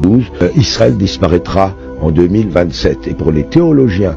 12, Israël disparaîtra en 2027. Et pour les théologiens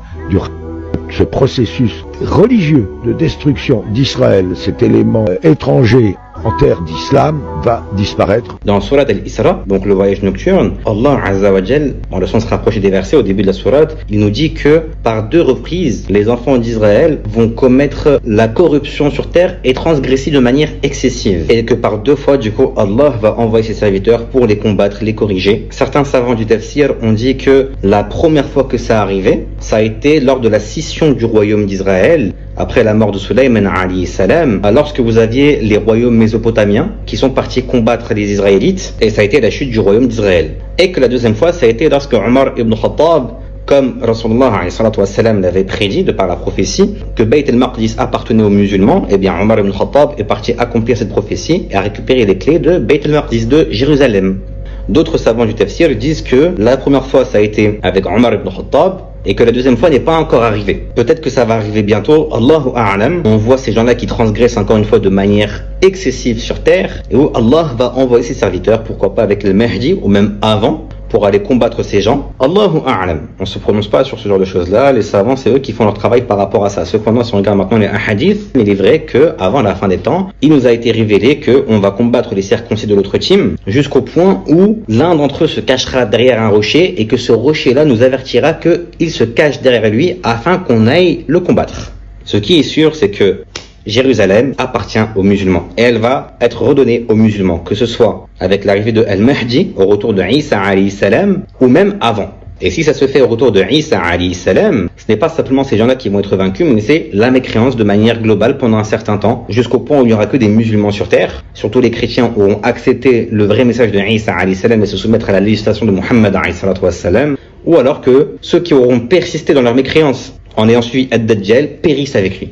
ce processus religieux de destruction d'Israël, cet élément étranger en terre d'islam, va disparaître. Dans Surat Al-Isra, donc le voyage nocturne, Allah Azza wa Jal, en le sens rapproché des versets au début de la sourate, il nous dit que par 2 reprises, les enfants d'Israël vont commettre la corruption sur terre et transgresser de manière excessive. Et que par 2 fois, du coup, Allah va envoyer ses serviteurs pour les combattre, les corriger. Certains savants du tafsir ont dit que la première fois que ça arrivait, ça a été lors de la scission du royaume d'Israël, après la mort de Sulayman alayhi salam, lorsque vous aviez les royaumes mésopotamiens qui sont partis combattre les Israélites, et ça a été la chute du royaume d'Israël. Et que la deuxième fois, ça a été lorsque Omar ibn Khattab, comme Rasulullah alayhi salam l'avait prédit de par la prophétie, que Bayt al-Maqdis appartenait aux musulmans, et bien Omar ibn Khattab est parti accomplir cette prophétie et a récupéré les clés de Bayt al-Maqdis de Jérusalem. D'autres savants du tafsir disent que la première fois ça a été avec Omar ibn Khattab, et que la deuxième fois n'est pas encore arrivée. Peut-être que ça va arriver bientôt, Allahu A'lam. On voit ces gens-là qui transgressent encore une fois de manière excessive sur terre, et où Allah va envoyer ses serviteurs, pourquoi pas avec le Mahdi, ou même avant, pour aller combattre ces gens. Allahu A'lam. On ne se prononce pas sur ce genre de choses-là. Les savants, c'est eux qui font leur travail par rapport à ça. Cependant, si on regarde maintenant les hadiths, il est vrai qu'avant la fin des temps, il nous a été révélé qu'on va combattre les circoncis de l'autre team jusqu'au point où l'un d'entre eux se cachera derrière un rocher et que ce rocher-là nous avertira qu'il se cache derrière lui afin qu'on aille le combattre. Ce qui est sûr, c'est que Jérusalem appartient aux musulmans et elle va être redonnée aux musulmans, que ce soit avec l'arrivée de Al-Mahdi au retour de Isa alayhi salam ou même avant. Et si ça se fait au retour de Isa alayhi salam, ce n'est pas simplement ces gens-là qui vont être vaincus, mais c'est la mécréance de manière globale pendant un certain temps, jusqu'au point où il n'y aura que des musulmans sur terre. Surtout les chrétiens auront accepté le vrai message de Isa alayhi salam et se soumettre à la législation de Muhammad alayhi salam, ou alors que ceux qui auront persisté dans leur mécréance en ayant suivi Ad-Dajjal périssent avec lui.